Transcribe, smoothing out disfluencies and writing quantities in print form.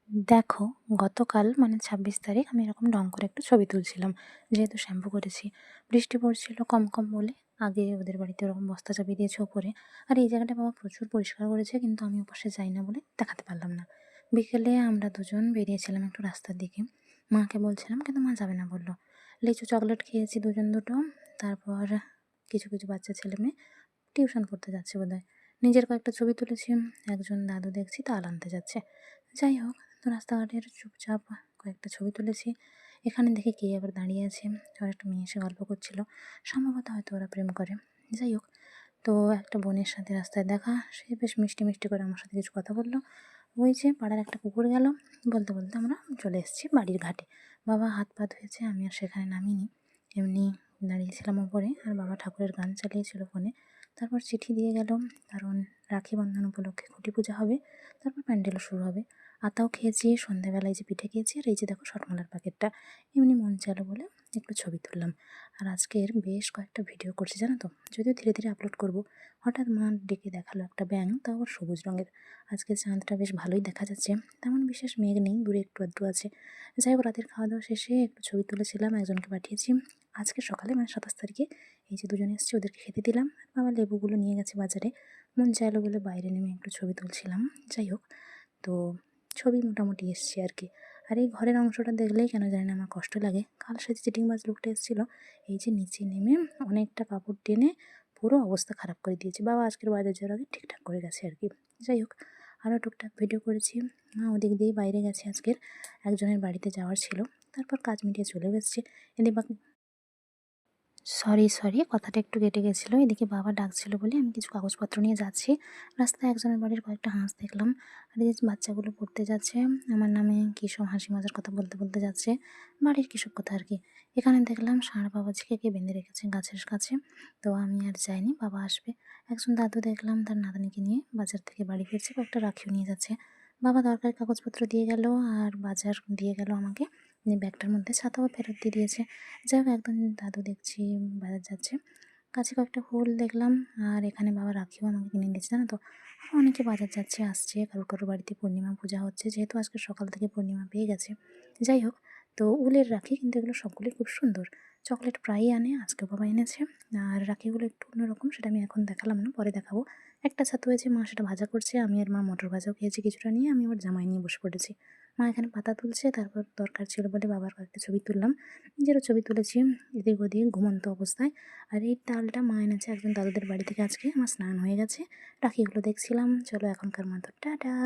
দেখো, গতকাল মানে ২৬ তারিখ আমি এরকম ঢং করে একটু ছবি তুলছিলাম। যেহেতু শ্যাম্পু করেছি, বৃষ্টি পড়ছিল কম, কম বলে। আগে ওদের বাড়িতে ওরকম বস্তা চাপিয়ে দিয়েছে ওপরে। আর এই জায়গাটা বাবা প্রচুর পরিষ্কার করেছে, কিন্তু আমি ওপাশে যাই না বলে দেখাতে পারলাম না। বিকেলে আমরা দুজন বেরিয়েছিলাম একটু রাস্তার দিকে। মাকে বলছিলাম, কিন্তু মা যাবে না বলল। লিচু চকলেট খেয়েছি দুজন দুটো। তারপর কিছু, কিছু বাচ্চা ছেলেমেয়ে টিউশন পড়তে যাচ্ছে বোধহয়। নিজের কয়েকটা ছবি তুলেছি। একজন দাদু দেখছি তাল আনতে যাচ্ছে। যাই হোক, তো রাস্তাঘাটের চুপচাপ কয়েকটা ছবি তুলেছি। এখানে দেখি কে আবার দাঁড়িয়ে আছে, আর একটা মেয়ে এসে গল্প করছিল। সম্ভবত হয়তো ওরা প্রেম করে। যাই হোক, তো একটা বোনের সাথে রাস্তায় দেখা, সে বেশ মিষ্টি মিষ্টি করে আমার সাথে কিছু কথা বললো। ওই যে পাড়ার একটা পুকুর গেল, বলতে বলতে আমরা চলে এসেছি বাড়ির ঘাটে। বাবা হাত পা ধুয়েছে, আমি আর সেখানে নামিনি, এমনি দাঁড়িয়েছিলাম ওপরে। আর বাবা ঠাকুরের গান চালিয়েছিল ফোনে। তারপর চিঠি দিয়ে গেল, কারণ রাখি বন্ধন উপলক্ষে খুঁটি পূজা হবে। তারপর প্যান্ডেলও শুরু হবে। আতাও খেয়েছি, সন্ধ্যাবেলায় যে পিঠে খেয়েছি, আর এই যে দেখো শটমলার প্যাকেটটা। এমনি মন চাইলো বলে একটু ছবি তুললাম। আর আজকের বেশ কয়েকটা ভিডিও করছি জানো তো, যদিও ধীরে ধীরে আপলোড করব। হঠাৎ মা ডেকে দেখালো একটা ব্যাঙ, তাও আবার সবুজ রঙের। আজকে চাঁদটা বেশ ভালোই দেখা যাচ্ছে, তেমন বিশেষ মেঘ নেই, দূরে একটু আধটু আছে। যাই হোক, রাতের খাওয়া দাওয়া শেষে একটু ছবি তুলেছিলাম, একজনকে পাঠিয়েছি। আজকে সকালে মানে ২৭ তারিখে এই যে দুজনে এসেছি, ওদেরকে খেতে দিলাম। বাবা লেবুগুলো নিয়ে গেছে বাজারে, মন চাইলো বলে বাইরে নেমে একটু ছবি তুলছিলাম। যাই হোক, তো ছবি মোটামুটি এসছে আর কি। আর এই ঘরের অংশটা দেখলেই কেন জানি না আমার কষ্ট লাগে। কাল সাথে চিটিংবাজ লোকটা এসেছিলো, এই যে নিচে নেমে অনেকটা কাপড় টেনে পুরো অবস্থা খারাপ করে দিয়েছে। বাবা আজকের বাজার যাওয়ার আগে ঠিকঠাক করে গেছে আর কি। যাই হোক, আরও টুকটাক ভিডিও করেছি। মা ওদিক দিয়েই বাইরে গেছে আজকের, একজনের বাড়িতে যাওয়ার ছিল। তারপর কাজ মিটিয়ে চলে এসেছে। এদিকে সরি, কথাটা একটু কেটে গেছিলো। এদিকে বাবা ডাকছিল বলে আমি কিছু কাগজপত্র নিয়ে যাচ্ছি। রাস্তায় একজনের বাড়ির কয়েকটা হাঁস দেখলাম। আর এই যে বাচ্চাগুলো পড়তে যাচ্ছে, আমার নামে কী সব হাসি মজার কথা বলতে বলতে যাচ্ছে, বাড়ির কীসব কথা আর কি। এখানে দেখলাম ষাঁড় বাবাজিকে কে বেঁধে রেখেছে গাছের কাছে। তো আমি আর যাইনি, বাবা আসবে। একজন দাদু দেখলাম তার নাতনিকে নিয়ে বাজার থেকে বাড়ি ফিরছে, কয়েকটা রাখিও নিয়ে যাচ্ছে। বাবা দরকারি কাগজপত্র দিয়ে গেল, আর বাজার দিয়ে গেল আমাকে। ব্যাগটার মধ্যে ছাতাও ফেরত দিয়ে দিয়েছে। যাই হোক, একদম দাদু দেখছি বাজার যাচ্ছে। কাছে কয়েকটা ফুল দেখলাম, আর এখানে বাবা রাখিও আমাকে কিনে দিয়েছে জানো তো। অনেকে বাজার যাচ্ছে আসছে, কারোর বাড়িতে পূর্ণিমা পূজা হচ্ছে, যেহেতু আজকে সকাল থেকে পূর্ণিমা পেয়ে গেছে। যাই হোক, তো উলের রাখি, কিন্তু এগুলো সবগুলোই খুব সুন্দর। চকলেট প্রায়ই আনে, আজকেও বাবা এনেছে। আর রাখিগুলো একটু অন্যরকম, সেটা আমি এখন দেখালাম না, পরে দেখাবো। একটা ছাতু হয়েছে, মা সেটা ভাজা করছে, আমি আর মা মটর ভাজাও খেয়েছি কিছুটা নিয়ে। আমি আবার জামাই নিয়ে বসে পড়েছি। মা এখানে পাতা তুলছে, তারপর দরকার ছিল বলে বাবার কয়েকটা ছবি তুললাম। নিজেরও ছবি তুলেছি এদিক ওদিক ঘুমন্ত অবস্থায়। আর এই তালটা মা এনেছে একজন দাদুদের বাড়ি থেকে আজকে। আমার স্নান হয়ে গেছে, রাখিগুলো দেখছিলাম। চলো এখনকার মতো টাটা।